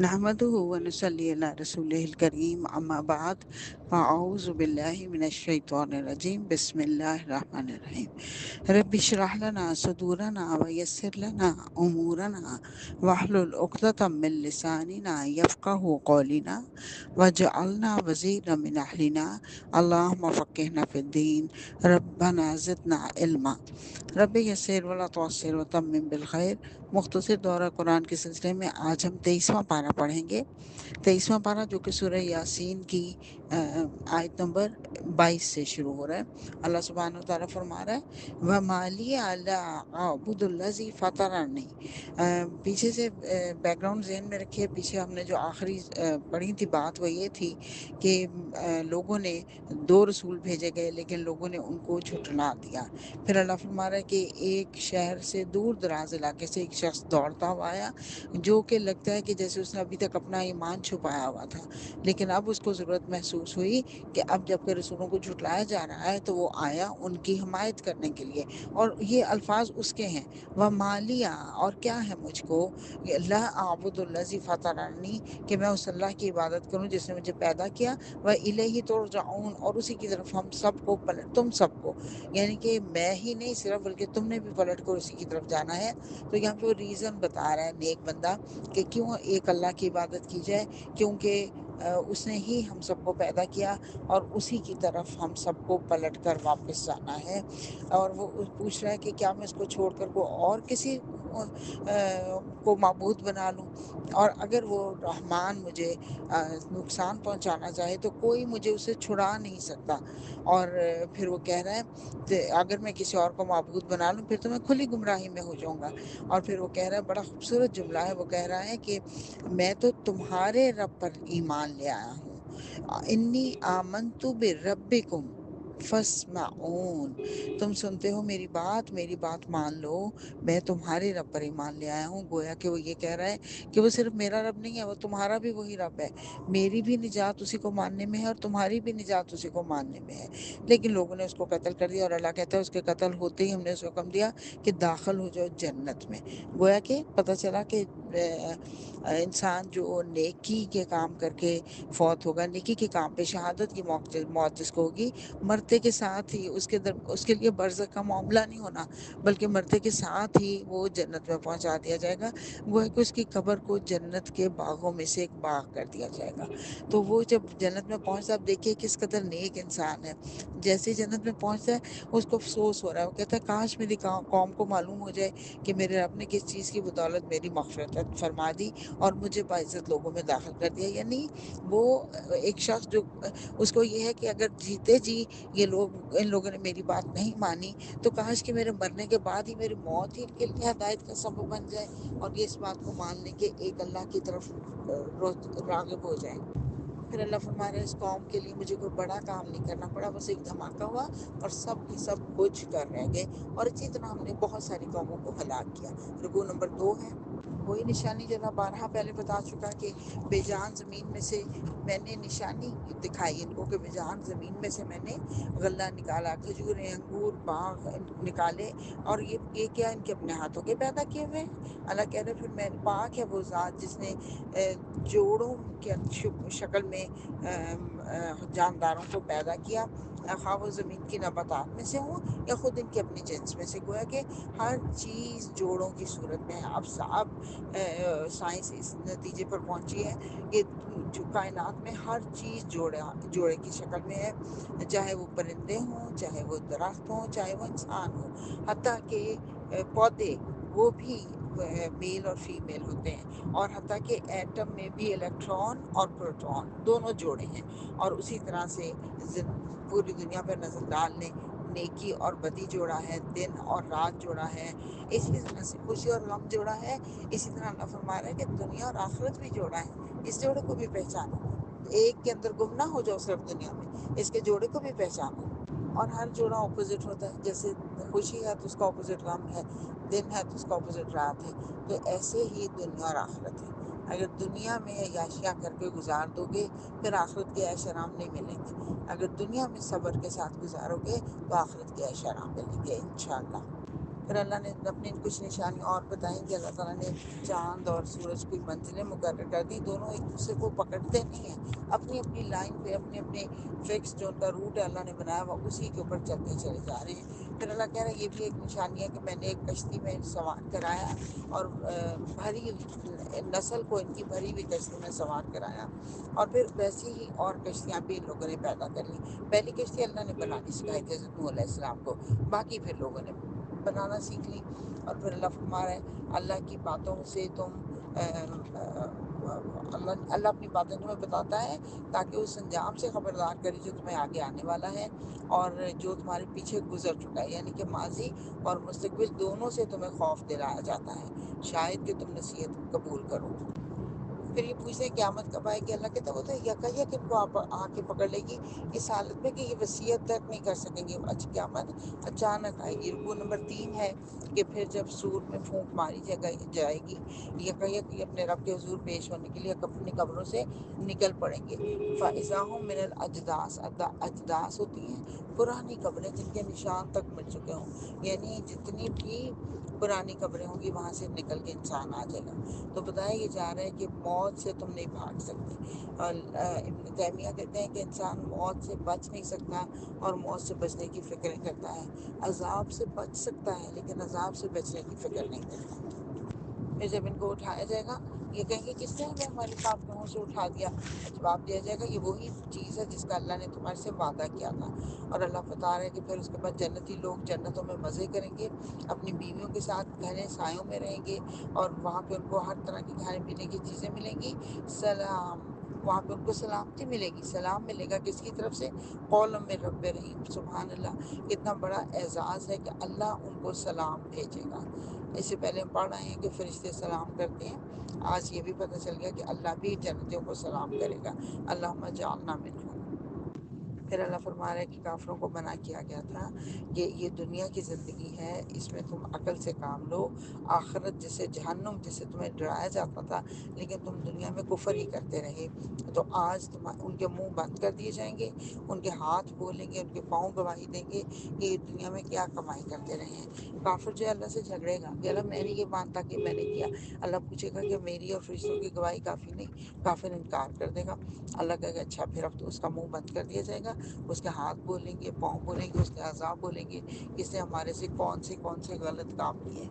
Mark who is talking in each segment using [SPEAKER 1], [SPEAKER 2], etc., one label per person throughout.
[SPEAKER 1] نحمده ونصلي على رسوله الكريم أما بعد فأعوذ بالله من الشيطان الرجيم بسم الله الرحمن الرحيم رب اشرح لنا صدورنا ويسر لنا أمورنا واحلل عقدة من لساننا يفقه قولنا واجعلنا وزيرا من أهلنا اللهم فقهنا في الدين ربنا زدنا علما رب یسر ولا تعسر وتمم بالخیر۔ مختصر دورہ قرآن کے سلسلے میں آج ہم 23واں پارہ پڑھیں گے۔ 23واں پارہ جو کہ سورہ یاسین کی آیت نمبر 22 سے شروع ہو رہا ہے۔ اللہ سبحانہ وتعالیٰ فرما رہا ہے وَمَا لِيَ لَا أَعْبُدُ الَّذِي فَطَرَنِي۔ پیچھے سے بیک گراؤنڈ ذہن میں رکھیے، پیچھے ہم نے جو آخری پڑھی تھی بات وہ یہ تھی کہ لوگوں نے 2 رسول بھیجے گئے لیکن لوگوں نے ان کو جھٹلا دیا۔ پھر اللہ فرما رہا ہے کہ ایک شہر سے دور دراز علاقے سے ایک شخص دوڑتا ہوا آیا جو کہ لگتا ہے کہ جیسے اس نے ابھی تک اپنا ایمان چھپایا ہوا تھا، لیکن اب اس کو ضرورت محسوس ہوئی کہ اب جب کہ رسولوں کو جھٹلایا جا رہا ہے تو وہ آیا ان کی حمایت کرنے کے لیے، اور یہ الفاظ اس کے ہیں وہ مالیہ، اور کیا ہے مجھ کو، لا اعبد الذی فطرنی، کہ میں اس اللہ کی عبادت کروں جس نے مجھے پیدا کیا، وہ الیہ ترجعون، اور اسی کی طرف ہم سب کو تم سب کو، یعنی کہ میں ہی نہیں صرف بلکہ تم نے بھی پلٹ کر اسی کی طرف جانا ہے۔ تو یہاں پہ وہ ریزن بتا رہا ہے نیک بندہ کہ کیوں ایک اللہ کی عبادت کی جائے، کیونکہ اس نے ہی ہم سب کو پیدا کیا اور اسی کی طرف ہم سب کو پلٹ کر واپس جانا ہے۔ اور وہ پوچھ رہا ہے کہ کیا میں اس کو چھوڑ کر کوئی اور کسی کو معبود بنا لوں، اور اگر وہ رحمان مجھے نقصان پہنچانا چاہے تو کوئی مجھے اسے چھڑا نہیں سکتا۔ اور پھر وہ کہہ رہا ہے کہ اگر میں کسی اور کو معبود بنا لوں پھر تو میں کھلی گمراہی میں ہو جاؤں گا۔ اور پھر وہ کہہ رہا ہے، بڑا خوبصورت جملہ ہے، وہ کہہ رہا ہے کہ میں تو تمہارے رب پر ایمان لے آیا ہوں، انی آمنت بربکم فاسمعون، تم سنتے ہو میری بات مان لو، میں تمہارے رب پر ایمان لے آیا ہوں۔ گویا کہ وہ یہ کہہ رہا ہے کہ وہ صرف میرا رب نہیں ہے، وہ تمہارا بھی وہی رب ہے، میری بھی نجات اسی کو ماننے میں ہے اور تمہاری بھی نجات اسی کو ماننے میں ہے۔ لیکن لوگوں نے اس کو قتل کر دیا، اور اللہ کہتا ہے اس کے قتل ہوتے ہی ہم نے اس کو حکم دیا کہ داخل ہو جاؤ جنت میں۔ گویا کہ پتہ چلا کہ انسان جو نیکی کے کام کر کے فوت ہوگا، نیکی کے کام پہ شہادت کی موت جس کو ہوگی، مرتے کے ساتھ ہی اس کے لیے برزخ کا معاملہ نہیں ہونا، بلکہ مرتے کے ساتھ ہی وہ جنت میں پہنچا دیا جائے گا۔ وہ ہے کہ اس کی قبر کو جنت کے باغوں میں سے ایک باغ کر دیا جائے گا۔ تو وہ جب جنت میں پہنچتا، اب دیکھیے کس قدر نیک انسان ہے، جیسے ہی جنت میں پہنچتا ہے اس کو افسوس ہو رہا ہے، وہ کہتا ہے کاش میری قوم کو معلوم ہو جائے کہ میرے رب نے کس چیز کی بدولت میری مغفرت فرما دی اور مجھے باعزت لوگوں میں داخل کر دیا۔ یعنی وہ ایک شخص جو اس کو یہ ہے کہ اگر جیتے جی ان لوگوں نے میری بات نہیں مانی تو کاش کہ میرے مرنے کے بعد ہی میری موت ہی ان کے لیے ہدایت کا سبب بن جائے، اور یہ اس بات کو مان لیں کہ ایک اللہ کی طرف راغب ہو جائیں۔ پھر اللہ فرما رہا ہے اس قوم کے لیے مجھے کوئی بڑا کام نہیں کرنا پڑا، بس ایک دھماکہ ہوا اور سب کی سب بجھ کر رہ گئے، اور اسی طرح ہم نے بہت ساری قوموں کو ہلاک کیا۔ رکوع نمبر 2 ہے، وہی نشانی جو اللہ بارہا پہلے بتا چکا کہ بے جان زمین میں سے میں نے نشانی دکھائی ان کو، کہ بے جان زمین میں سے میں نے غلہ نکالا، کھجوریں، انگور، باغ نکالے، اور یہ کیا ان کے اپنے ہاتھوں کے پیدا کیے ہوئے ہیں۔ اللہ کہہ رہے پھر میں پاک ہے وہ ذات جس نے جوڑوں کے شکل میں جانداروں کو پیدا کیا، خواہ وہ زمین کی نباتات میں سے ہوں یا خود ان کے اپنی جنس میں سے۔ گویا کہ ہر چیز جوڑوں کی صورت میں ہے۔ اب سائنس اس نتیجے پر پہنچی ہے کہ جو کائنات میں ہر چیز جوڑے کی شکل میں ہے، چاہے وہ پرندے ہوں، چاہے وہ درخت ہوں، چاہے وہ انسان ہوں، حتیٰ کہ پودے وہ بھی میل اور فیمیل ہوتے ہیں، اور حتیٰ کہ ایٹم میں بھی الیکٹران اور پروٹون دونوں جوڑے ہیں۔ اور اسی طرح سے پوری دنیا پر نظر ڈالنے، نیکی اور بدی جوڑا ہے، دن اور رات جوڑا ہے، اسی طرح سے خوشی اور غم جوڑا ہے۔ اسی طرح اللہ فرما رہا ہے کہ دنیا اور آخرت بھی جوڑا ہے، اس جوڑے کو بھی پہچانو، ایک کے اندر گم نہ ہو جاؤ صرف دنیا میں، اس کے جوڑے کو بھی پہچانو۔ اور ہر جوڑا اپوزٹ ہوتا ہے، جیسے خوشی ہے تو اس کا اپوزٹ غم ہے، دن ہے تو اس کا اپوزٹ رات ہے، تو ایسے ہی دنیا اور آخرت ہے۔ اگر دنیا میں عیاشیاں کر کے گزار دو گے پھر آخرت کے عیش آرام نہیں ملیں گے، اگر دنیا میں صبر کے ساتھ گزارو گے تو آخرت کے عیش آرام ملیں گے انشاءاللہ۔ پھر اللہ نے اپنی کچھ نشانی اور بتائیں کہ اللہ تعالیٰ نے چاند اور سورج کی منزلیں مقرر کر دی، دونوں ایک دوسرے کو پکڑتے نہیں ہیں، اپنی اپنی لائن پہ اپنے اپنے فکس جو ان کا روٹ ہے اللہ نے بنایا ہوا اسی کے اوپر چلتے چلے جا رہے ہیں۔ پھر اللہ کہہ رہا ہے یہ بھی ایک نشانی ہے کہ میں نے ایک کشتی میں سوار کرایا اور بھری نسل کو ان کی بھری ہوئی کشتی میں سوار کرایا، اور پھر ویسی ہی اور کشتیاں بھی ان لوگوں نے پیدا کر لی۔ پہلی کشتی اللہ نے بنانی سکھائی تھی حضرت نوح علیہ السلام کو، باقی پھر لوگوں نے بنانا سیکھ لی۔ اور پھر اللہ فرما رہا ہے اللہ کی باتوں سے تم اللہ اپنی باتیں تمہیں بتاتا ہے تاکہ اس انجام سے خبردار کرے جو تمہیں آگے آنے والا ہے اور جو تمہارے پیچھے گزر چکا ہے، یعنی کہ ماضی اور مستقبل دونوں سے تمہیں خوف دلایا جاتا ہے، شاید کہ تم نصیحت قبول کرو۔ پھر یہ پوچھتے ہیں قیامت کب آئے گی، اللہ کہتا ہے وہ تو یکایک ان کو آ کے پکڑ لے گی، اس حالت میں کہ یہ وصیت تک نہیں کر سکیں گے، قیامت اچانک آئے گی۔ رکوع نمبر 3 ہے کہ پھر جب سور میں پھونک ماری جائے گی، یکایک یہ اپنے رب کے حضور پیش ہونے کے لیے اپنی قبروں سے نکل پڑیں گے۔ فَإِذَا هُم مِّنَ الْأَجْدَاثِ، اجداث ہوتی ہیں پرانی قبریں جن کے نشان تک مٹ چکے ہوں، یعنی جتنی بھی پرانی قبریں ہوں گی وہاں سے نکل کے انسان آ جائے گا۔ تو بتایا یہ جا رہا ہے کہ موت سے تم نہیں بھاگ سکتے، اور ابن تیمیہ کہتے ہیں کہ انسان موت سے بچ نہیں سکتا اور موت سے بچنے کی فکریں کرتا ہے، عذاب سے بچ سکتا ہے لیکن عذاب سے بچنے کی فکر نہیں کرتا۔ پھر جب ان کو اٹھایا جائے گا یہ کہیں گے کس نے ہمیں ہمارے پاپ گاہوں سے اٹھا دیا، جواب دیا جائے گا یہ وہی چیز ہے جس کا اللہ نے تمہارے سے وعدہ کیا تھا۔ اور اللہ بتا رہا ہے کہ پھر اس کے بعد جنتی لوگ جنتوں میں مزے کریں گے، اپنی بیویوں کے ساتھ گھنے سایوں میں رہیں گے، اور وہاں پہ ان کو ہر طرح کی کھانے پینے کی چیزیں ملیں گی۔ سلام، وہاں پہ ان کو سلامتی ملے گی، سلام ملے گا کس کی طرف سے؟ قول من رب رحیم۔ سبحان اللہ، اتنا بڑا اعزاز ہے کہ اللہ ان کو سلام بھیجے گا۔ اس سے پہلے ہم پڑھ رہے ہیں کہ فرشتے سلام کرتے ہیں، آج یہ بھی پتہ چل گیا کہ اللہ بھی جنتیوں کو سلام کرے گا، اللہم اجعلنا منہم۔ پھر اللہ فرما رہا ہے کہ کافروں کو منع کیا گیا تھا کہ یہ دنیا کی زندگی ہے، اس میں تم عقل سے کام لو، آخرت جسے جہنم جسے تمہیں ڈرایا جاتا تھا لیکن تم دنیا میں کفر ہی کرتے رہے، تو آج ان کے منہ بند کر دیے جائیں گے، ان کے ہاتھ بولیں گے، ان کے پاؤں گواہی دیں گے کہ یہ دنیا میں کیا کمائی کرتے رہے ہیں۔ کافر جو ہے اللہ سے جھگڑے گا کہ اللہ میں نے یہ مانتا کہ میں نے کیا، اللہ پوچھے گا کہ میری اور فرشتوں کی گواہی کافی نہیں، کافر انکار کر دے گا۔ اللہ کہے گا اچھا پھر اب تو اس کا منہ بند کر دیا جائے گا، اس کے ہاتھ بولیں گے، پاؤں بولیں گے، اس کے اعضاء بولیں گے کہ اس نے ہمارے سے کون سے غلط کام کیے۔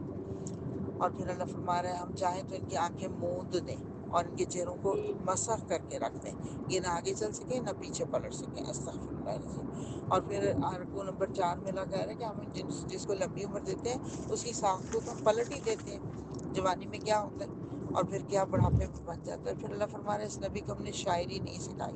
[SPEAKER 1] اور پھر اللہ فرما رہا ہے ہم چاہیں تو ان کی آنکھیں موند دیں اور ان کے چہروں کو مسخ کر کے رکھ دیں، یہ نہ آگے چل سکیں نہ پیچھے پلٹ سکیں، استغفر اللہ العظیم۔ اور پھر رکوع نمبر 4 میں اللہ کہہ رہا ہے کہ ہم جس کو لمبی عمر دیتے ہیں اس کی ساخت کو تو ہم پلٹ ہی دیتے ہیں، جوانی میں کیا ہوتا ہے اور پھر کیا بڑھاپے میں بن جاتا ہے۔ پھر اللہ فرما رہا ہے اس نبی کو ہم نے شاعری نہیں سکھائی،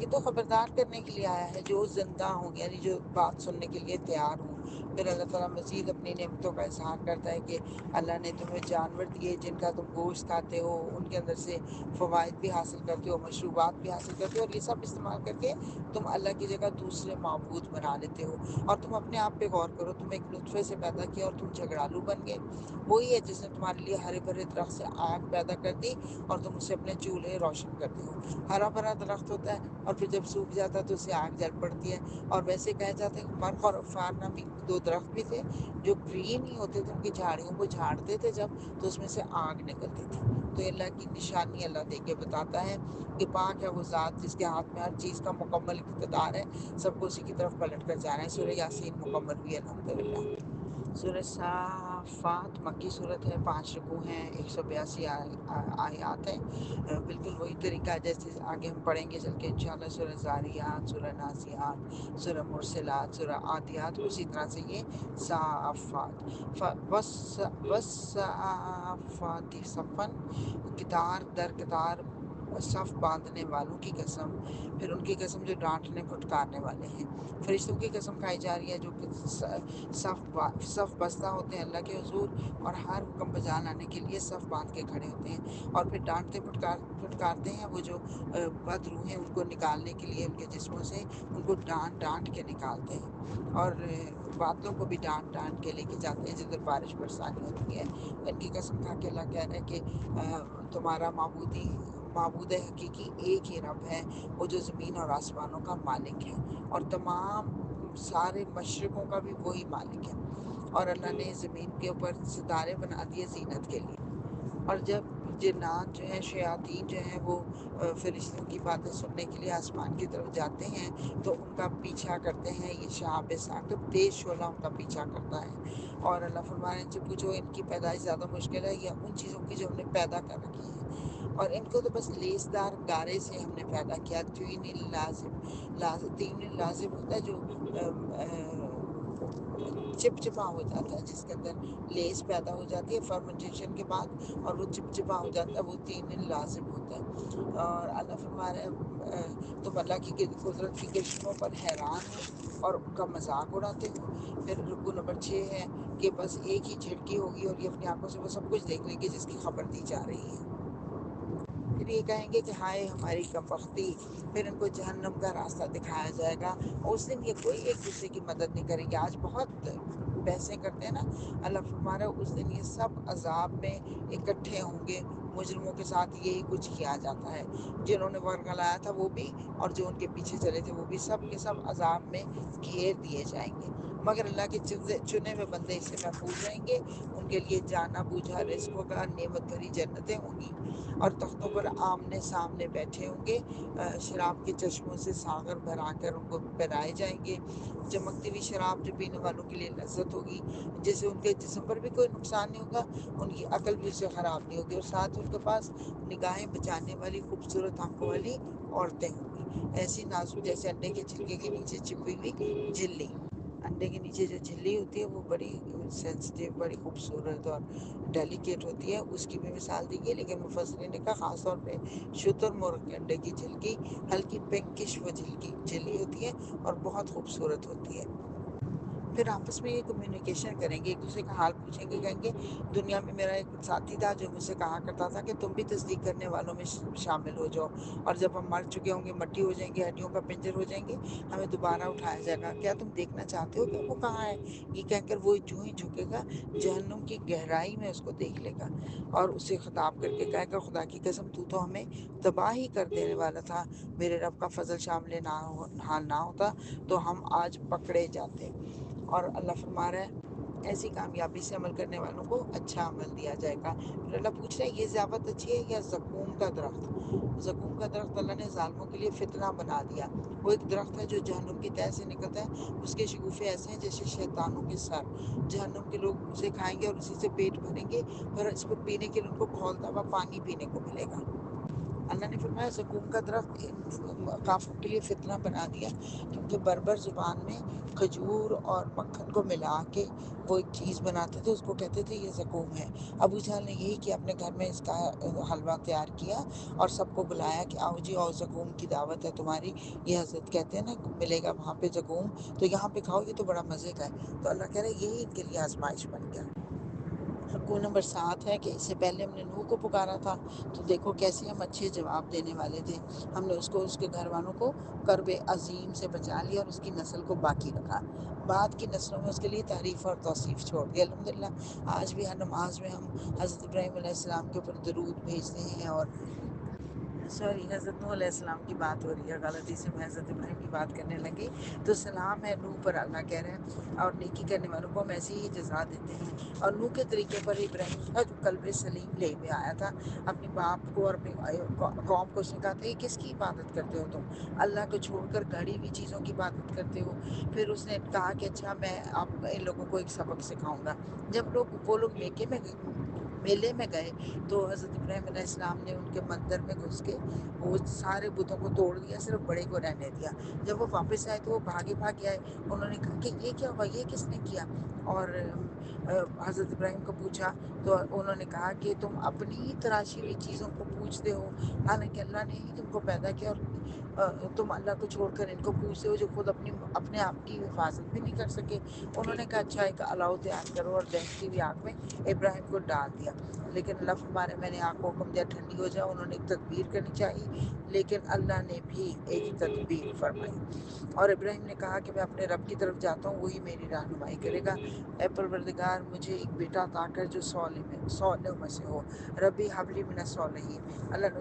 [SPEAKER 1] یہ تو خبردار کرنے کے لیے آیا ہے جو زندہ ہوں یعنی جو بات سننے کے لیے تیار ہوں۔ پھر اللہ تعالیٰ مزید اپنی نعمتوں کا اظہار کرتا ہے کہ اللہ نے تمہیں جانور دیے جن کا تم گوشت کھاتے ہو، ان کے اندر سے فوائد بھی حاصل کرتے ہو، مشروبات بھی حاصل کرتے ہو، اور یہ سب استعمال کر کے تم اللہ کی جگہ دوسرے معبود بنا لیتے ہو۔ اور تم اپنے آپ پہ غور کرو، تم ایک نطفے سے پیدا کیا اور تم جھگڑالو بن گئے، وہی ہے جس نے تمہارے لیے ہرے بھرے درخت سے آگ پیدا کر دی اور تم اسے اپنے چولہے روشن کرتے ہو۔ ہرا بھرا درخت ہوتا ہے اور پھر جب سوکھ جاتا ہے تو اسے آگ جل پڑتی ہے، اور ویسے کہا جاتا ہے کہ مرغ اور فار نامی 2 درخت بھی تھے جو گرین ہی ہوتے تھے، ان کی جھاڑیوں کو جھاڑتے تھے جب تو اس میں سے آگ نکلتی تھی۔ تو اللہ کی نشانی اللہ دے کے بتاتا ہے کہ پاک ہے وہ ذات جس کے ہاتھ میں ہر چیز کا مکمل اقتدار ہے، سب کو اسی کی طرف پلٹ کر جانا ہے۔ سورہ یاسین مکمل ہوئی الحمدللہ۔ سورہ صافات مکی صورت ہے، 5 رکوع ہیں، 182 آیات ہیں، بالکل وہی طریقہ ہے جیسے آگے ہم پڑھیں گے چل کے انشاءاللہ۔ سورہ زاریات، سورہ نازیات، سورہ مرسلات، سورہ عادیات، اسی طرح سے یہ صافات۔ والصافات صفاً، قطار در قطار صف باندھنے والوں کی قسم، پھر ان کی قسم جو ڈانٹنے پھٹکارنے والے ہیں۔ فرشتوں کی قسم کھائی جا رہی ہے جو کہ صف بستہ ہوتے ہیں اللہ کے حضور اور ہر حکم بجا لانے کے لیے صف باندھ کے کھڑے ہوتے ہیں، اور پھر ڈانٹتے پھٹکارتے ہیں وہ جو بد روح ہیں ان کو نکالنے کے لیے ان کے جسموں سے، ان کو ڈانٹ کے نکالتے ہیں، اور بادلوں کو بھی ڈانٹ کے لے کے جاتے ہیں جدھر بارش برسانی ہوتی ہے۔ ان کی قسم کھا کے اللہ کہہ رہا ہے کہ تمہارا معبود حقیقی ایک ہی رب ہے، وہ جو زمین اور آسمانوں کا مالک ہے اور تمام سارے مشرقوں کا بھی وہی مالک ہے۔ اور اللہ نے زمین کے اوپر ستارے بنا دیے زینت کے لیے۔ اور جب جنات جو ہیں، شیاطین جو ہیں، وہ فرشتوں کی باتیں سننے کے لیے آسمان کی طرف جاتے ہیں تو ان کا پیچھا کرتے ہیں یہ شہاب ثاقب، تیز شعلہ ان کا پیچھا کرتا ہے۔ اور اللہ فرما رہے ہیں ان سے پوچھو ان کی پیدائش زیادہ مشکل ہے یا ان چیزوں کی جو ہم نے پیدا کر رکھی ہے، اور ان کو تو بس لیسدار گارے سے ہم نے پیدا کیا۔ تین لازم ہوتا ہے جو چپچپا ہو جاتا ہے، جس کے اندر لیس پیدا ہو جاتی ہے فرمنٹیشن کے بعد، اور وہ چپچپا ہو جاتا ہے، وہ تین لازم ہوتا ہے۔ اور اللہ فرما رہے ہیں تم اللہ کی قدرت کی کرشموں پر حیران ہو اور ان کا مذاق اڑاتے ہو۔ پھر رکو نمبر 6 ہے کہ بس ایک ہی جھٹکی ہوگی اور یہ اپنی آنکھوں سے وہ سب کچھ دیکھ لیں گے جس کی خبر دی جا رہی ہے۔ پھر یہ کہیں گے کہ ہائے ہماری کم بختی، پھر ان کو جہنم کا راستہ دکھایا جائے گا۔ اس دن یہ کوئی ایک دوسرے کی مدد نہیں کریں گے۔ آج بہت بحثیں کرتے ہیں نا، اللہ فرما رہا ہے اس دن یہ سب عذاب میں اکٹھے ہوں گے۔ مجرموں کے ساتھ یہی کچھ کیا جاتا ہے، جنہوں نے ورگا لایا تھا وہ بھی اور جو ان کے پیچھے چلے تھے وہ بھی، سب کے سب عذاب میں گھیر دیے جائیں گے، مگر اللہ کے چنے ہوئے بندے اس سے محفوظ رہیں گے۔ ان کے لیے جانا بوجھا رزق ہوگا، نعمت بھری جنتیں ہوں گی، اور تختوں پر آمنے سامنے بیٹھے ہوں گے۔ شراب کے چشموں سے ساغر بھرا کر ان کو پلائے جائیں گے۔ چمکتی ہوئی شراب جو پینے والوں کے لیے لذت ہوگی، جس سے ان کے جسم پر بھی کوئی نقصان نہیں ہوگا، ان کی عقل بھی اس سے خراب نہیں ہوگی، اور ساتھ ان کے پاس نگاہیں بچانے والی خوبصورت آنکھوں والی عورتیں ہوں گی، ایسی نازک جیسے انڈے کے چھلکے کے نیچے چپی ہوئی جھلی۔ انڈے کے نیچے جو جھلی ہوتی ہے وہ بڑی سینسٹیو، بڑی خوبصورت اور ڈیلیکیٹ ہوتی ہے، اس کی بھی مثال دی گئی، لیکن مفسرین نے کہا خاص طور پہ شتر مرغ کے انڈے کی جھلکی ہلکی پنکش وہ جھلی ہوتی ہے اور بہت خوبصورت ہوتی ہے۔ پھر آپس میں یہ کمیونیکیشن کریں گے، ایک دوسرے کا حال پوچھیں گے، کہیں گے دنیا میں میرا ایک ساتھی تھا جو مجھ سے کہا کرتا تھا کہ تم بھی تصدیق کرنے والوں میں شامل ہو جاؤ، اور جب ہم مر چکے ہوں گے، مٹی ہو جائیں گے، ہڈیوں کا پنجر ہو جائیں گے، ہمیں دوبارہ اٹھایا جائے گا، کیا تم دیکھنا چاہتے ہو کہ وہ کہاں ہے؟ یہ کہہ کر وہ جو ہی جھکے گا جہنم کی گہرائی میں اس کو دیکھ لے گا، اور اسے خطاب کر کے کہے گا خدا کی قسم تو ہمیں تباہ ہی کر دینے والا تھا، میرے رب کا فضل شامل حال نہ ہوتا تو ہم آج پکڑے جاتے۔ اور اللہ فرما رہا ہے ایسی کامیابی سے عمل کرنے والوں کو اچھا عمل دیا جائے گا۔ پھر اللہ پوچھ رہا ہے یہ ضیافت اچھی ہے یا زقوم کا درخت؟ زقوم کا درخت اللہ نے ظالموں کے لیے فتنہ بنا دیا۔ وہ ایک درخت ہے جو جہنم کی تہہ سے نکلتا ہے، اس کے شگوفے ایسے ہیں جیسے شیطانوں کے سر، جہنم کے لوگ اسے کھائیں گے اور اسی سے پیٹ بھریں گے، اور اس کو پینے کے لیے ان کو کھولتا ہوا پانی پینے کو ملے گا۔ اللہ نے فرمایا زقوم کا درخت کافروں کے لیے فتنہ بنا دیا، کیونکہ بربر زبان میں کھجور اور مکھن کو ملا کے وہ ایک چیز بناتے تھے، اس کو کہتے تھے یہ زقوم ہے۔ ابو جہل نے یہی کہ اپنے گھر میں اس کا حلوہ تیار کیا اور سب کو بلایا کہ آؤ جی آؤ، زقوم کی دعوت ہے تمہاری، یہ حضرت کہتے ہیں نا ملے گا وہاں پہ زقوم، تو یہاں پہ کھاؤ، یہ تو بڑا مزے کا ہے۔ تو اللہ کہہ رہے ہیں یہی ان کے لیے آزمائش بن گیا۔ رکوع نمبر 7 ہے کہ اس سے پہلے ہم نے نوح کو پکارا تھا تو دیکھو کیسے ہم اچھے جواب دینے والے تھے، ہم نے اس کو اس کے گھر والوں کو کرب عظیم سے بچا لیا اور اس کی نسل کو باقی رکھا، بعد کی نسلوں میں اس کے لیے تعریف اور توصیف چھوڑ دیا۔ الحمدللہ آج بھی ہر نماز میں ہم حضرت ابراہیم علیہ السلام کے اوپر درود بھیجتے ہیں، اور حضرت نوح علیہ السلام کی بات ہو رہی ہے، غلطی سے میں حضرت ابراہیم کی بات کرنے لگی، تو سلام ہے نوح پر، اللہ کہہ رہے ہیں، اور نیکی کرنے والوں کو ہم ایسی ہی جزا دیتے ہیں۔ اور نوح کے طریقے پر ابراہیم کا جو قلب سلیم لے میں آیا تھا، اپنے باپ کو اور اپنی قوم کو اس نے کہا تھا یہ کس کی عبادت کرتے ہو تم؟ اللہ کو چھوڑ کر گھڑی ہوئی چیزوں کی عبادت کرتے ہو۔ پھر اس نے کہا کہ اچھا میں اب ان لوگوں کو ایک سبق سکھاؤں گا۔ جب وہ لوگ میلے میں گئے تو حضرت ابراہیم علیہ السلام نے ان کے مندر میں گھس کے وہ سارے بتوں کو توڑ دیا، صرف بڑے کو رہنے دیا۔ جب وہ واپس آئے تو وہ بھاگے آئے، انہوں نے کہا کہ یہ کیا ہوا، یہ کس نے کیا؟ اور حضرت ابراہیم کو پوچھا تو انہوں نے کہا کہ تم اپنی ہی تراشی ہوئی چیزوں کو پوجتے ہو، حالانکہ اللہ نے ہی تم کو پیدا کیا، اور تم اللہ کو چھوڑ کر ان کو پوجتے ہو جو خود اپنے آپ کی حفاظت بھی نہیں کر سکے۔ انہوں نے کہا اچھا ایک الاؤ تیار کرو، اور دہتی ہوئی آگ میں ابراہیم کو ڈال دیا، لیکن اللہ فرمانے میں نے آگ کو حکم دیا ٹھنڈی ہو جائے، انہوں نے ایک تدبیر کرنی چاہیے، لیکن اللہ نے بھی ایک تدبیر فرمائی، اور ابراہیم نے کہا کہ میں اپنے رب کی طرف جاتا ہوں، وہی میری رہنمائی کرے گا۔ اے پروردگار مجھے ایک بیٹا عطا کر جو صالح میں سے ہو، ربی حبلی من الصالحین۔ اللہ نے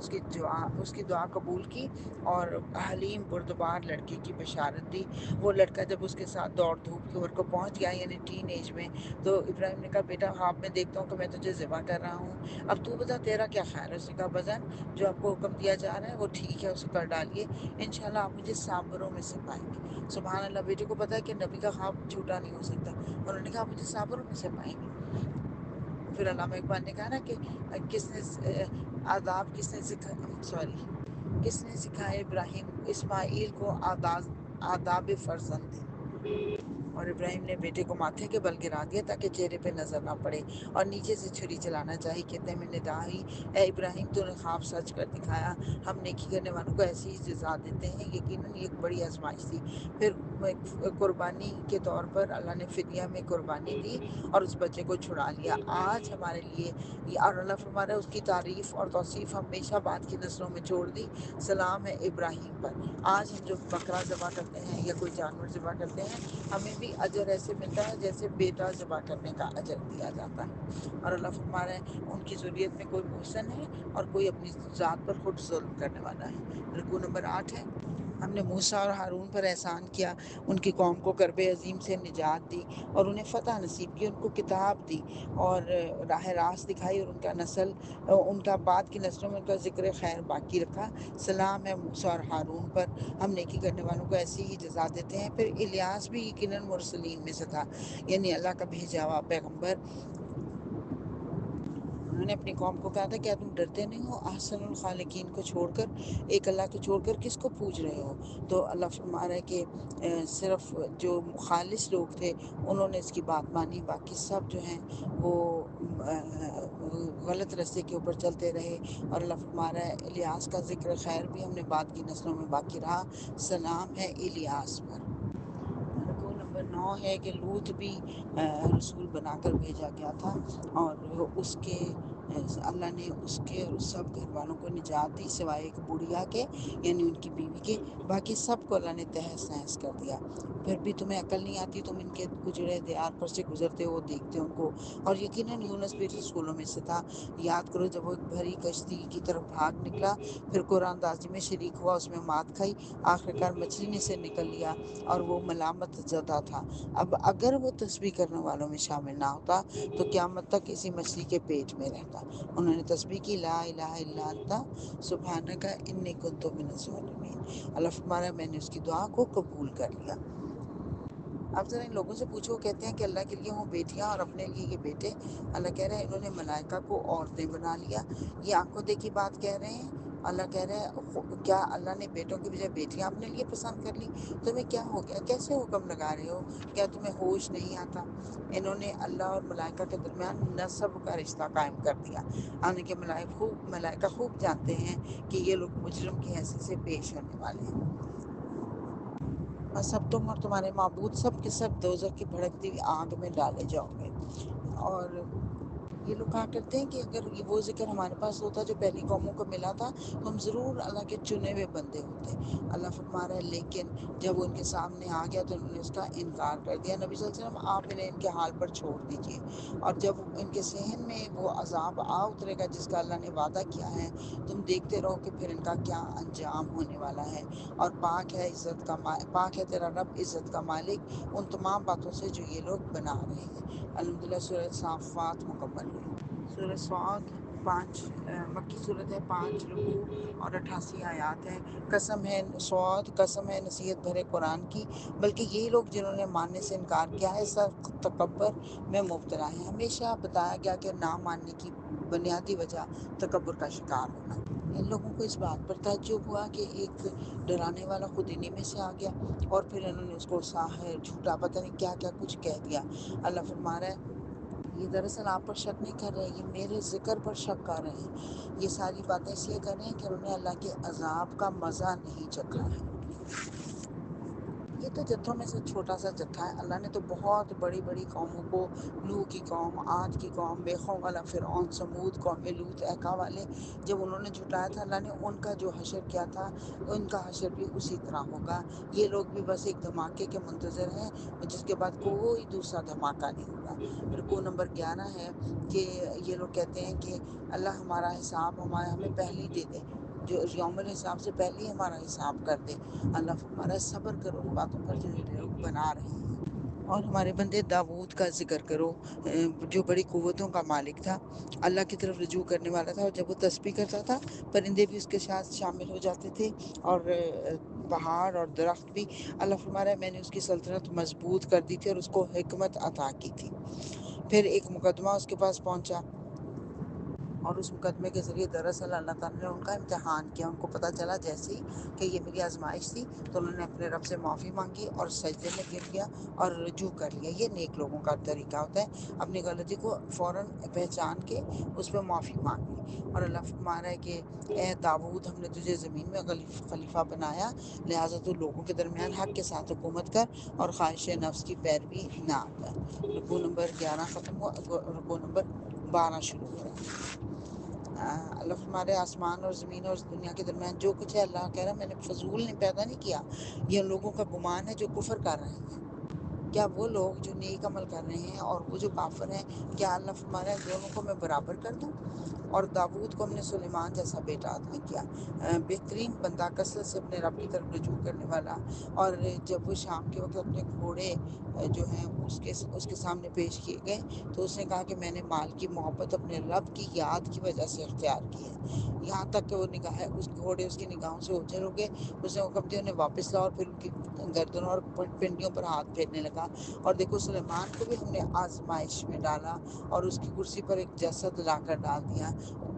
[SPEAKER 1] اس کی دعا قبول کی اور حلیم بردبار لڑکے کی بشارت دی۔ وہ لڑکا جب اس کے ساتھ دوڑ دھوپ کے کو پہنچ گیا یعنی ٹین ایج میں، تو ابراہیم نے کہا بیٹا خواب میں دیکھتا ہوں کہ میں تجھے ذبح کر رہا ہوں، اب تو بتا تیرا کیا خیال ہے؟ اس نے کہا بزن جو آپ کو حکم دیا جا رہا ہے وہ ٹھیک ہے، اسے کر ڈالیے، انشاءاللہ آپ مجھے صابروں میں سے پائیں گے۔ سبحان اللہ، بیٹے کو پتا ہے کہ نبی کا خواب جھوٹا نہیں ہو سکتا، انہوں نے کہا مجھے صابروں میں سے پائیں گے۔ پھر علامہ اقبال نے کہا نا کہ کس نے آداب کس نے سکھائے ابراہیم اسماعیل کو آداب فرزند، اور ابراہیم نے بیٹے کو ماتھے کے بل گرا دیا تاکہ چہرے پہ نظر نہ پڑے اور نیچے سے چھری چلانا چاہیے۔ کہتے ہیں میں نے کہا اے ابراہیم تو نے خواب سچ کر دکھایا، ہم نیکی کرنے والوں کو ایسی ہی جزا دیتے ہیں، یقیناً یہ ایک بڑی آزمائش تھی۔ پھر قربانی کے طور پر اللہ نے فدیہ میں قربانی دی اور اس بچے کو چھڑا لیا۔ آج ہمارے لیے اور اللہ فرما رہا ہے اس کی تعریف اور توصیف ہمیشہ بعد کی نسلوں میں چھوڑ دی۔ سلام ہے ابراہیم پر۔ آج ہم جو بکرا ذبح کرتے ہیں یا کوئی جانور ذبح کرتے ہیں، ہمیں بھی اجر ایسے ملتا ہے جیسے بیٹا ذبح کرنے کا اجر دیا جاتا ہے۔ اور اللہ فرما رہا ہے ان کی ذریت میں کوئی محسن ہے اور کوئی اپنی ذات پر خود ظلم کرنے والا ہے۔ رکوع نمبر 8 ہے، ہم نے موسیٰ اور ہارون پر احسان کیا، ان کی قوم کو کرب عظیم سے نجات دی اور انہیں فتح نصیب کی، ان کو کتاب دی اور راہ راست دکھائی، اور ان کا نسل ان کا بعد کی نسلوں میں ان کا ذکر خیر باقی رکھا۔ سلام ہے موسیٰ اور ہارون پر، ہم نیکی کرنے والوں کو ایسی ہی جزا دیتے ہیں۔ پھر الیاس بھی یقیناً مرسلین میں سے تھا، یعنی اللہ کا بھیجا ہوا پیغمبر۔ انہوں نے اپنی قوم کو کہا تھا کیا تم ڈرتے نہیں ہو احسن الخالقین کو چھوڑ کر، ایک اللہ کو چھوڑ کر کس کو پوج رہے ہو؟ تو اللہ فرما رہا ہے کہ صرف جو خالص لوگ تھے انہوں نے اس کی بات مانی، باقی سب جو ہیں وہ غلط راستے کے اوپر چلتے رہے۔ اور اللہ فرما رہا ہے الیاس کا ذکر خیر بھی ہم نے بعد کی نسلوں میں باقی رہا۔ سلام ہے الیاس پر۔ رکوع نمبر 9 ہے کہ لوط بھی رسول بنا کر بھیجا گیا تھا اور اس کے اللہ نے اس کے اور سب گھر والوں کو نجات دی سوائے ایک بڑھیا کے، یعنی ان کی بیوی کے، باقی سب کو اللہ نے تہس نہس کر دیا۔ پھر بھی تمہیں عقل نہیں آتی، تم ان کے اجڑے دیار پر سے گزرتے ہو، دیکھتے ان کو۔ اور یقیناً یونس بھی رسولوں میں سے تھا، یاد کرو جب وہ ایک بھری کشتی کی طرف بھاگ نکلا، پھر قرآن اندازی میں شریک ہوا، اس میں مات کھائی، آخرکار مچھلی نے سے نکل لیا اور وہ ملامت زدہ تھا۔ اب اگر وہ تسبیح کرنے والوں میں شامل نہ ہوتا تو قیامت تک اسی مچھلی کے پیٹ میں رہتا۔ انہوں نے تسبیح کی لا الہ الا انت سبحانک انی کنت من الظالمین۔ اللہ فرما رہا ہے میں نے اس کی دعا کو قبول کر لیا۔ اب ذرا ان لوگوں سے پوچھو، کہتے ہیں کہ اللہ کے لیے ہوں بیٹیاں اور اپنے لیے یہ بیٹے۔ اللہ کہہ رہا ہے انہوں نے ملائکہ کو عورتیں بنا لیا، یہ آنکھوں دیکھی بات کہہ رہے ہیں۔ اللہ کہہ رہے ہیں کیا اللہ نے بیٹوں کی بجائے بیٹیاں اپنے لیے پسند کر لی؟ تمہیں کیا ہو گیا؟ کیسے حکم لگا رہے ہو؟ کیا تمہیں ہوش نہیں آتا؟ انہوں نے اللہ اور ملائکہ کے درمیان نسب کا رشتہ قائم کر دیا، آنے کے ملائکہ خوب جانتے ہیں کہ یہ لوگ مجرم کی حیثیت سے پیش ہونے والے ہیں۔ بس اب تم اور تمہارے معبود سب کے سب دوزخ کی بھڑکتی ہوئی آگ میں ڈالے جاؤ گے۔ اور یہ لوگ کہا کرتے ہیں کہ اگر یہ وہ ذکر ہمارے پاس ہوتا جو پہلی قوموں کو ملا تھا تو ہم ضرور اللہ کے چنے ہوئے بندے ہوتے۔ اللہ فرما رہا ہے لیکن جب وہ ان کے سامنے آ گیا تو انہوں نے اس کا انکار کر دیا۔ نبی صلی اللہ علیہ وسلم آپ انہیں ان کے حال پر چھوڑ دیجئے، اور جب ان کے صحن میں وہ عذاب آ اترے گا جس کا اللہ نے وعدہ کیا ہے، تم دیکھتے رہو کہ پھر ان کا کیا انجام ہونے والا ہے۔ اور پاک ہے تیرا رب عزت کا مالک ان تمام باتوں سے جو یہ لوگ بنا رہے ہیں۔ الحمدللہ سورہ صافات مکمل ہوئی۔ سورہ صاد مکی صورت ہے، 5 رکوع اور 88 آیات ہیں۔ قسم ہے صاد، قسم ہے نصیحت بھرے قرآن کی، بلکہ یہی لوگ جنہوں نے ماننے سے انکار کیا ہے سخت تکبر میں مبتلا ہیں۔ ہمیشہ بتایا گیا کہ نہ ماننے کی بنیادی وجہ تکبر کا شکار ہونا۔ ان لوگوں کو اس بات پر تعجب ہوا کہ ایک ڈرانے والا خود انہی میں سے آ گیا اور پھر انہوں نے اس کو ساحر، جھوٹا، پتہ نہیں کیا کیا کچھ کہہ دیا۔ اللہ فرما رہا ہے یہ دراصل آپ پر شک نہیں کر رہے، یہ میرے ذکر پر شک کر رہے ہیں۔ یہ ساری باتیں اس لیے کر رہے ہیں کہ انہوں نے اللہ کے عذاب کا مزہ نہیں چکھا ہے۔ یہ تو جتھوں میں سے چھوٹا سا جتھا ہے. اللہ نے تو بہت بڑی بڑی قوموں کو، نوح کی قوم، عاد کی قوم، بیخوں والا فرعون، سمود، قوم لوط، ایکا والے، جب انہوں نے جھٹایا تھا اللہ نے ان کا جو حشر کیا تھا، ان کا حشر بھی اسی طرح ہوگا. یہ لوگ بھی بس ایک دھماکے کے منتظر ہیں جس کے بعد کوئی دوسرا دھماکہ نہیں ہوگا. رکوع نمبر 11 ہے کہ یہ لوگ کہتے ہیں کہ اللہ ہمارا حساب ہمیں پہلے ہی دے دے، جو یوم الحساب سے پہلے ہی ہمارا حساب کر دے. اللہ فرما رہا ہے صبر کرو ان باتوں پر جو یہ لوگ بنا رہے ہیں. اور ہمارے بندے داود کا ذکر کرو، جو بڑی قوتوں کا مالک تھا، اللہ کی طرف رجوع کرنے والا تھا، اور جب وہ تسبیح کرتا تھا پرندے بھی اس کے ساتھ شامل ہو جاتے تھے، اور پہاڑ اور درخت بھی. اللہ فرما رہا ہے میں نے اس کی سلطنت مضبوط کر دی تھی اور اس کو حکمت عطا کی تھی. پھر ایک مقدمہ اس کے پاس پہنچا، اور اس مقدمے کے ذریعے دراصل اللہ تعالیٰ نے ان کا امتحان کیا. ان کو پتہ چلا جیسے ہی کہ یہ میری آزمائش تھی، تو انہوں نے اپنے رب سے معافی مانگی اور سجدے میں گر گیا اور رجوع کر لیا. یہ نیک لوگوں کا طریقہ ہوتا ہے، اپنی غلطی کو فوراً پہچان کے اس پہ معافی مانگی. اور اللہ فرما رہا ہے کہ اے داؤد، ہم نے تجھے زمین میں خلیفہ بنایا، لہٰذا تو لوگوں کے درمیان حق کے ساتھ حکومت کر اور خواہش نفس کی پیروی نہ کر. رکوع نمبر 11 ختم ہوا، رکوع نمبر 12 شروع ہو رہا ہے. اللہ فرما رہے آسمان اور زمین اور اس دنیا کے درمیان جو کچھ ہے، اللہ کہہ رہا میں نے فضول نہیں پیدا نہیں کیا. یہ لوگوں کا گمان ہے جو کفر کر رہے ہیں. کیا وہ لوگ جو نیک عمل کر رہے ہیں اور وہ جو کافر ہیں، کیا اللہ فرما رہا ہے دونوں کو میں برابر کر دوں؟ اور داود کو ہم نے سلیمان جیسا بیٹا عطا کیا، بہترین بندہ، کثرت سے اپنے رب کی طرف رجوع کرنے والا. اور جب وہ شام کے وقت اپنے گھوڑے جو ہیں اس کے سامنے پیش کیے گئے، تو اس نے کہا کہ میں نے مال کی محبت اپنے رب کی یاد کی وجہ سے اختیار کی ہے. یہاں تک کہ وہ اس گھوڑے اس کی نگاہوں سے اوجھل ہو گئے. اس نے حکم دیا انہیں واپس لاؤ، اور پھر ان کی گردنوں اور پنڈلیوں پر ہاتھ پھیرنے لگا. اور دیکھو سلیمان کو بھی ہم نے آزمائش میں ڈالا اور اس کی کرسی پر ایک جسد لا کر ڈال دیا.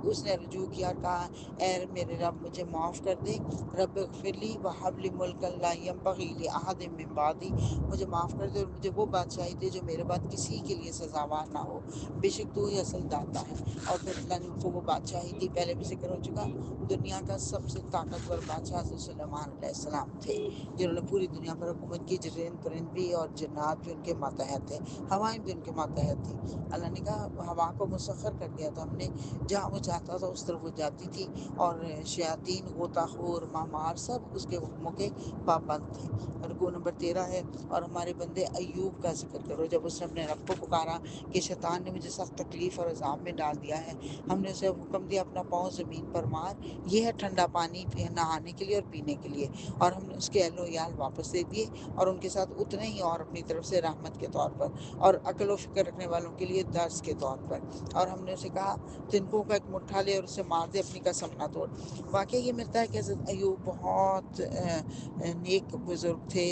[SPEAKER 1] اس نے رجوع کیا، کہا اے میرے رب مجھے معاف کر دے، رب اغفر لی وہب لی ملکا لا ینبغی لأحد من بعدی، مجھے معاف کر دے اور مجھے وہ بادشاہی دے جو میرے بعد کسی کے لیے سزاوار نہ ہو، بے شک تو ہی اصل داتا ہے. اور پھر اللہ نے ان کو وہ بادشاہی دی. پہلے بھی ذکر ہو چکا، دنیا کا سب سے طاقتور بادشاہ حضرت سلیمان علیہ السلام تھے، جنہوں نے پوری دنیا پر حکومت کی. جرین پرند بھی اور جنات بھی ان کے ماتحت تھے، ہوائیں بھی ان کے ماتحت تھیں. اللہ نے کہا ہوا کو مسخر کر دیا تھا ہم نے، جہاں وہ چاہتا تھا اس طرف وہ جاتی تھی، اور شیاطین، غوطہ خور، مامار سب اس کے حکموں کے پابند تھے. رکوع نمبر 13 ہے. اور ہمارے بندے ایوب کا ذکر کرو، جب اس نے اپنے رب کو پکارا کہ شیطان نے مجھے سخت تکلیف اور عذاب میں ڈال دیا ہے، ہم نے اسے حکم دیا اپنا پاؤں زمین پر مار، یہ ہے ٹھنڈا پانی نہانے کے لیے اور پینے کے لیے. اور ہم نے اس کے اہل و عیال واپس دے دیے، اور ان کے ساتھ اتنے ہی اور اپنی طرف سے رحمت کے طور پر اور عقل و فکر رکھنے والوں کے لیے درس کے طور پر. اور ہم نے اسے کہا تنکوں کا ایک مٹھا لے اور اسے مار دے، اپنی قسم نہ توڑ. واقعی یہ ملتا ہے کہ حضرت ایوب بہت نیک بزرگ تھے،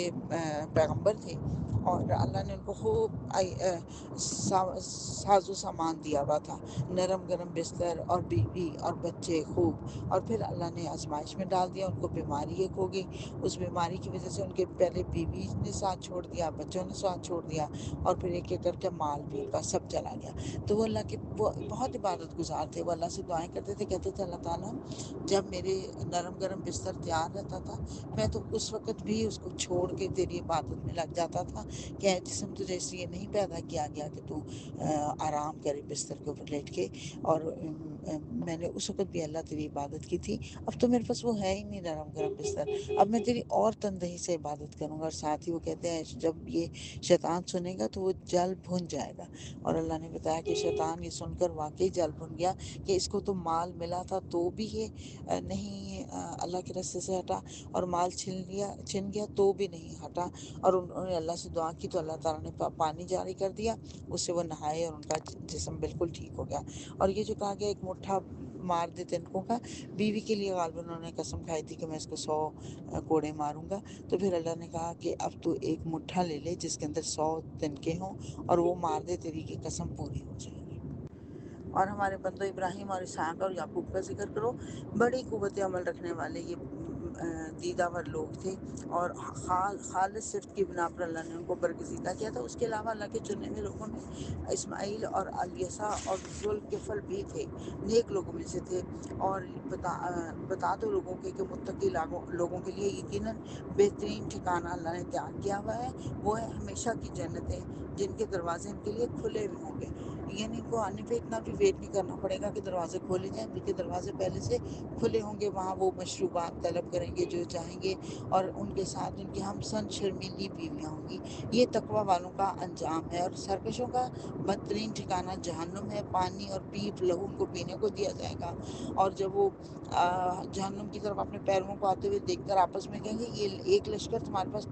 [SPEAKER 1] پیغمبر تھے، اور اللہ نے ان کو خوب ساز و سامان دیا ہوا تھا، نرم گرم بستر اور بیوی اور بچے خوب. اور پھر اللہ نے آزمائش میں ڈال دیا، ان کو بیماری ایک ہو گئی. اس بیماری کی وجہ سے ان کے پہلے بیوی نے ساتھ چھوڑ دیا، بچوں نے ساتھ چھوڑ دیا، اور پھر ایک ایک کر کے مال بھی ان کا سب چلا گیا. تو وہ اللہ کے بہت عبادت گزار تھے. وہ اللہ سے دعائیں کرتے تھے، کہتے تھے اللہ تعالیٰ جب میرے نرم گرم بستر تیار رہتا تھا، میں تو اس وقت بھی اس کو چھوڑ کے تیری عبادت میں لگ جاتا تھا کہ اے جسم تجھے اس لیے نہیں پیدا کیا گیا کہ تو آرام کرے بستر کے اوپر لیٹ کے. اور میں نے اس وقت بھی اللہ تیری عبادت کی تھی، اب تو میرے پاس وہ ہے ہی نہیں نرم گرم بستر، اب میں تیری اور تندہی سے عبادت کروں گا. اور ساتھ ہی وہ کہتے ہیں جب یہ شیطان سنے گا تو وہ جل بھن جائے گا. اور اللہ نے بتایا کہ شیطان یہ سن کر واقعی جل بھن گیا کہ اس کو تو مال ملا تھا تو بھی یہ نہیں اللہ کے راستے سے ہٹا، اور مال چھن گیا تو بھی نہیں ہٹا. اور انہوں نے اللہ سے دعا کی تو اللہ تعالیٰ نے پانی جاری کر دیا، اس سے وہ نہائے اور ان کا جسم بالکل ٹھیک ہو گیا. اور یہ جو کہا گیا ایک مٹھا مار دے تنکوں کا، بیوی کے لیے غالباً انہوں نے قسم کھائی تھی کہ میں اس کو 100 کوڑے ماروں گا. تو پھر اللہ نے کہا کہ اب تو ایک مٹھا لے لے جس کے اندر 100 تنکے ہوں، اور وہ مار دے، تیری کی قسم پوری ہو جائے گی. اور ہمارے بندوں ابراہیم اور اسحاق اور یعقوب کا ذکر کرو، بڑی قوت عمل رکھنے والے. یہ دیدہ لوگ تھے، اور خالص صرف کی بنا پر اللہ نے ان کو برگزیدہ کیا تھا۔ اس کے علاوہ اللہ کے چنے ہوئے لوگوں میں اسماعیل اور الیسع اور ذوالکفل بھی تھے، نیک لوگوں میں سے تھے۔ اور بتا دو لوگوں کے کہ متقی لوگوں کے لیے یقیناً بہترین ٹھکانہ اللہ نے تیار کیا ہوا ہے، وہ ہے ہمیشہ کی جنتیں جن کے دروازے ان کے لیے کھلے ہوئے ہوں گے۔ یعنی ان کو آنے پہ اتنا بھی ویٹ نہیں کرنا پڑے گا کہ دروازے کھولے جائیں، بلکہ دروازے پہلے سے کھلے ہوں گے۔ وہاں وہ مشروبات طلب کریں گے جو چاہیں گے، اور ان کے ساتھ ان کی ہمسن شرمیلی بیویاں ہوں گی۔ یہ تقوی والوں کا انجام ہے، اور سرکشوں کا بدترین ٹھکانہ جہنم ہے۔ پانی اور پیپ لہو ان کو پینے کو دیا جائے گا، اور جب وہ جہنم کی طرف اپنے پیروں کو آتے ہوئے دیکھ کر آپس میں کہیں گے یہ ایک لشکر تمہارے پاس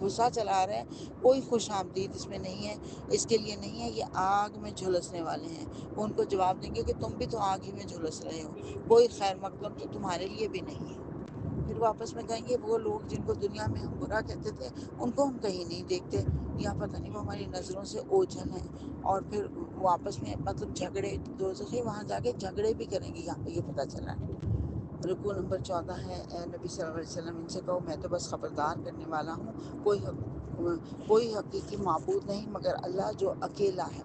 [SPEAKER 1] غصہ چلا رہا ہے، کوئی خوش آمدید اس میں نہیں ہے، اس کے لیے نہیں ہے، یہ آگ میں جھلسنے والے ہیں۔ وہ ان کو جواب دیں گے کہ تم بھی تو آگ ہی میں جھلس رہے ہو، کوئی خیر مقدم تو تمہارے لیے بھی نہیں ہے۔ پھر وہ آپس میں کہیں گے وہ لوگ جن کو دنیا میں ہم برا کہتے تھے ان کو ہم کہیں نہیں دیکھتے، یا پتہ نہیں وہ ہماری نظروں سے اوجھل ہیں۔ اور پھر وہ آپس میں مطلب جھگڑے، دوزخی وہاں جا کے جھگڑے بھی کریں گے، یہاں پہ یہ پتہ چلا ہے۔ رکوع نمبر 14 ہے، اے نبی صلی اللہ علیہ وسلم ان سے کہو میں تو بس خبردار کرنے والا ہوں، کوئی حقیقی معبود نہیں مگر اللہ جو اکیلا ہے۔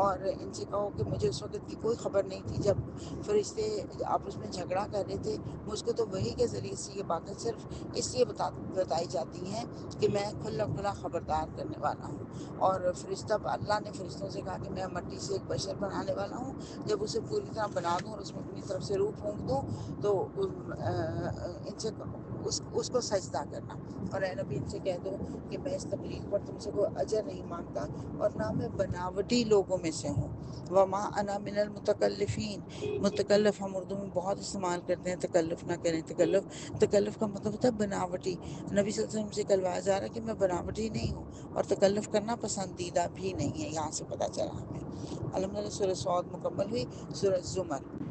[SPEAKER 1] اور ان سے کہو کہ مجھے اس وقت کی کوئی خبر نہیں تھی جب فرشتے آپس میں جھگڑا کر رہے تھے، مجھ کو تو وحی کے ذریعے سے یہ باتیں صرف اس لیے بتائی جاتی ہیں کہ میں کھلا کھلا خبردار کرنے والا ہوں۔ اور اللہ نے فرشتوں سے کہا کہ میں مٹی سے ایک بشر بنانے والا ہوں، جب اسے پوری طرح بنا دوں اور اس میں اپنی طرف سے روح پھونک دوں تو ان سے اس کو سجدہ کرنا۔ اور اے نبی ان سے کہہ دو کہ میں اس تبلیغ پر تم سے کوئی اجر نہیں مانگتا، اور نہ میں بناوٹی لوگوں میں سے ہوں۔ وما انا من المتکلفین، متکلف ہم اردو میں بہت استعمال کرتے ہیں، تکلف نہ کریں۔ تکلف کا مطلب ہوتا ہے بناوٹی۔ نبی صلی اللہ علیہ وسلم سے کہلوایا جا رہا ہے کہ میں بناوٹی نہیں ہوں، اور تکلف کرنا پسندیدہ بھی نہیں ہے، یہاں سے پتہ چلا ہمیں۔ الحمدللہ سورہ صاد مکمل ہوئی۔ سورہ زمر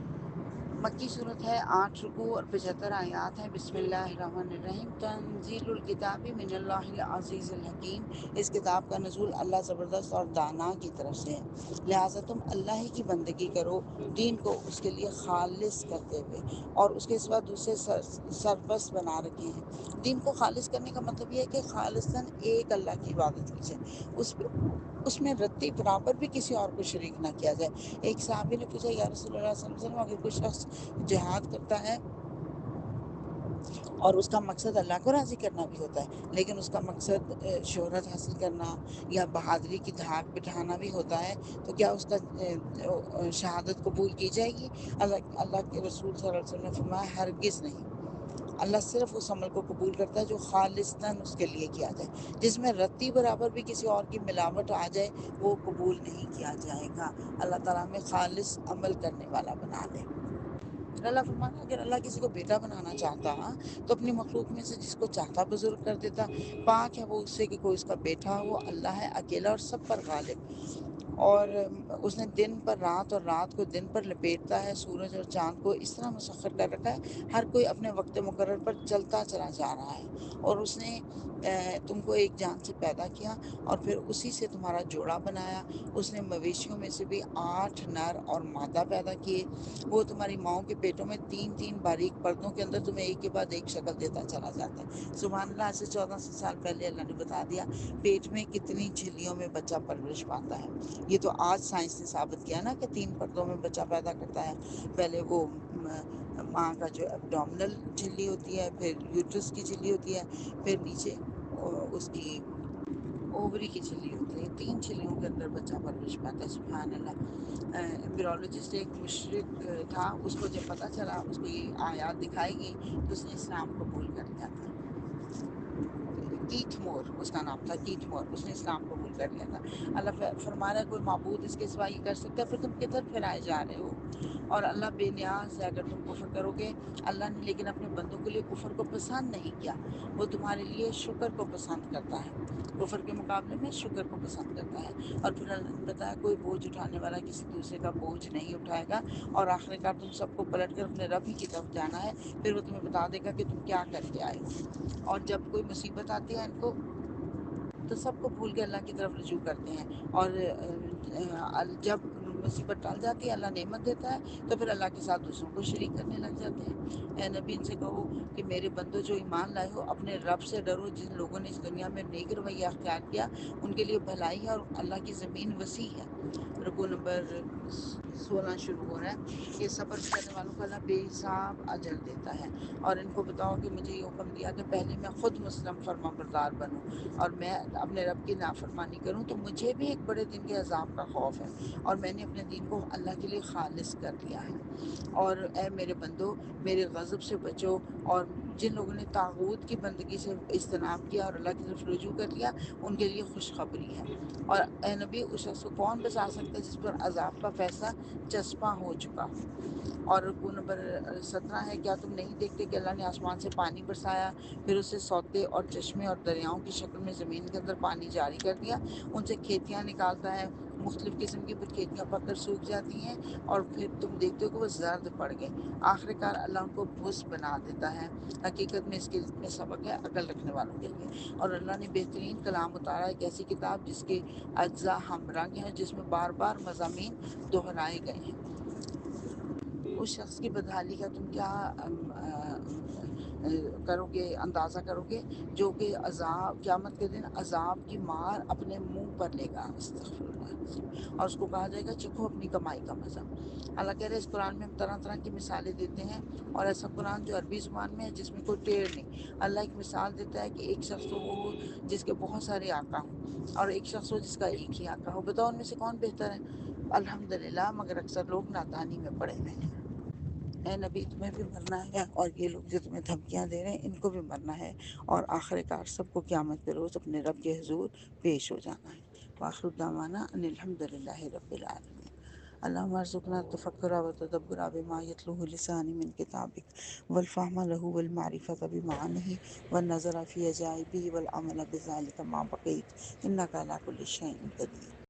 [SPEAKER 1] مکی صورت ہے، 8 رکوع اور 75 آیات ہیں۔ بسم اللہ الرحمن الرحیم۔ تنزیل الکتاب من اللہ العزیز الحکیم، اس کتاب کا نزول اللہ زبردست اور دانا کی طرف سے ہے۔ لہٰذا تم اللہ ہی کی بندگی کرو، دین کو اس کے لیے خالص کرتے ہوئے، اور اس کے سوا دوسرے سرپرست بنا رکھے ہیں۔ دین کو خالص کرنے کا مطلب یہ ہے کہ خالصاً ایک اللہ کی عبادت کی جائے، اس میں رتی برابر بھی کسی اور کو شریک نہ کیا جائے۔ ایک صحابی نے پوچھا یا رسول اللہ صلی اللہ علیہ وسلم اگر کوئی شخص جہاد کرتا ہے اور اس کا مقصد اللہ کو راضی کرنا بھی ہوتا ہے، لیکن اس کا مقصد شہرت حاصل کرنا یا بہادری کی دھاک بٹھانا بھی ہوتا ہے، تو کیا اس کا شہادت قبول کی جائے گی؟ اللہ کے رسول صلی اللہ علیہ وسلم نے فرمایا ہرگز نہیں۔ اللہ صرف اس عمل کو قبول کرتا ہے جو خالصتاً اس کے لیے کیا جائے، جس میں رتی برابر بھی کسی اور کی ملاوٹ آ جائے وہ قبول نہیں کیا جائے گا۔ اللہ تعالیٰ ہمیں خالص عمل کرنے والا بنا دے۔ اللہ فرمانا اگر اللہ کسی کو بیٹا بنانا چاہتا تو اپنی مخلوق میں سے جس کو چاہتا بزرگ کر دیتا۔ پاک ہے وہ اس سے کہ کوئی اس کا بیٹا ہو، وہ اللہ ہے اکیلا اور سب پر غالب۔ اور اس نے دن پر رات اور رات کو دن پر لپیٹتا ہے، سورج اور چاند کو اس طرح مسخر کر رکھا ہے ہر کوئی اپنے وقت مقرر پر چلتا چلا جا رہا ہے۔ اور اس نے تم کو ایک جان سے پیدا کیا اور پھر اسی سے تمہارا جوڑا بنایا۔ اس نے مویشیوں میں سے بھی 8 نر اور مادہ پیدا کیے۔ وہ تمہاری ماؤں کے پیٹوں میں 3 باریک پردوں کے اندر تمہیں ایک کے بعد ایک شکل دیتا چلا جاتا ہے۔ سبحان اللہ، ایسے 1400 سال پہلے اللہ نے بتا دیا پیٹ میں کتنی جھلیوں میں بچہ پرورش پاتا ہے۔ یہ تو آج سائنس نے ثابت کیا نا کہ 3 پردوں میں بچہ پیدا کرتا ہے۔ پہلے وہ ماں کا جو ایبڈومنل جھلی ہوتی ہے، پھر یوٹرس کی جھلی ہوتی ہے، پھر نیچے اس کی اووری کی جھلی ہوتی ہے۔ 3 جھلیوں کے اندر بچہ پرورش پاتا ہے۔ سبحان اللہ۔ ایمبریولوجسٹ ایک مشرک تھا، اس کو جب پتہ چلا، اس کو یہ آیات دکھائی گئی تو اس نے اسلام قبول کر لیا تھا۔ کیتھ مور اس کا نام تھا، کیتھ مور، اس نے اسلام قبول کر لیا تھا۔ اللہ فرما رہا ہے کوئی معبود اس کے سوا یہ کر سکتا ہے، پھر تم کدھر پھرائے جا رہے ہو؟ اور اللہ بے نیاز ہے اگر تم کفر کرو گے۔ اللہ نے لیکن اپنے بندوں کے لیے کفر کو پسند نہیں کیا، وہ تمہارے لیے شکر کو پسند کرتا ہے، کفر کے مقابلے میں شکر کو پسند کرتا ہے۔ اور پھر اللہ نے بتایا کوئی بوجھ اٹھانے والا کسی دوسرے کا بوجھ نہیں اٹھائے گا، اور آخر کار تم سب کو پلٹ کر اپنے رب ہی کی طرف جانا ہے، پھر وہ تمہیں بتا دے گا کہ تم کیا کر کے آئے ہو۔ اور جب کوئی مصیبت آتی ہے ان کو تو سب کو بھول کے اللہ کی طرف رجوع کرتے ہیں، اور جب مصیبت ٹل جاتی ہے، اللہ نعمت دیتا ہے تو پھر اللہ کے ساتھ دوسروں کو شریک کرنے لگ جاتے ہیں۔ اے نبی ان سے کہو کہ میرے بندو جو ایمان لائے ہو اپنے رب سے ڈرو. جن لوگوں نے اس دنیا میں نیک رویہ اختیار کیا ان کے لیے بھلائی ہے اور اللہ کی زمین وسیع ہے. رکوع نمبر 16 شروع ہو رہا ہے کہ صبر کرنے والوں کو اللہ بے حساب اجر دیتا ہے. اور ان کو بتاؤ کہ مجھے یہ حکم دیا کہ پہلے میں خود مسلم فرما بردار بنوں اور میں اپنے رب کی نافرمانی کروں تو مجھے بھی ایک بڑے دن کے عذاب کا خوف ہے اور میں نے اپنے دین کو اللہ کے لیے خالص کر لیا ہے. اور اے میرے بندو میرے غضب سے بچو. اور جن لوگوں نے طاغوت کی بندگی سے اجتناب کیا اور اللہ کی طرف رجوع کر لیا ان کے لیے خوشخبری ہے. اور اے نبی اس شخص کو کون بچا سکتا ہے جس پر عذاب کا فیصلہ چسپاں ہو چکا ہو. اور رکوع نمبر 17 ہے کیا تم نہیں دیکھتے کہ اللہ نے آسمان سے پانی برسایا پھر اسے سوتے اور چشمے اور دریاؤں کی شکل میں زمین کے اندر پانی جاری کر دیا. ان سے کھیتیاں نکالتا ہے مختلف قسم کی پھر کھیتیاں پک کر سوکھ جاتی ہیں اور پھر تم دیکھتے ہو کہ وہ زرد پڑ گئے. آخر کار اللہ ان کو بھوس بنا دیتا ہے. حقیقت میں اس کے میں سبق ہے عقل رکھنے والوں کے لیے. اور اللہ نے بہترین کلام اتارا ایک ایسی کتاب جس کے اجزاء ہم رنگ ہیں جس میں بار بار مضامین دہرائے گئے ہیں. اس شخص کی بدحالی کا تم کیا کرو گے اندازہ کرو گے جو کہ عذاب قیامت کے دن عذاب کی مار اپنے منہ پر لے گا. استغفر اللہ. اور اس کو کہا جائے گا چکھو اپنی کمائی کا مزہ. اللہ کہہ رہے اس قرآن میں ہم طرح طرح کی مثالیں دیتے ہیں اور ایسا قرآن جو عربی زبان میں ہے جس میں کوئی ٹیڑھ نہیں. اللہ ایک مثال دیتا ہے کہ ایک شخص تو وہ ہو جس کے بہت سارے آقا ہوں اور ایک شخص ہو جس کا ایک ہی آقا ہو. بتاؤ ان میں سے کون بہتر ہے؟ الحمدللہ. مگر اکثر لوگ نادانی میں پڑے ہوئے ہیں. اے نبی تمہیں بھی مرنا ہے اور یہ لوگ جو تمہیں دھمکیاں دے رہے ہیں ان کو بھی مرنا ہے اور آخر کار سب کو قیامت کے روز اپنے رب کے حضور پیش ہو جانا ہے. وآخر دعوانا ان الحمدللہ رب العالمین. اللہم ارزقنا التفکر والتدبر بما یتلوہ لسانی من کتابک والفہم لہ والمعرفۃ بمعانہ والنظر فی عجائبہ والعمل بذلک ما بقیت انک علی کل شیء قدیر.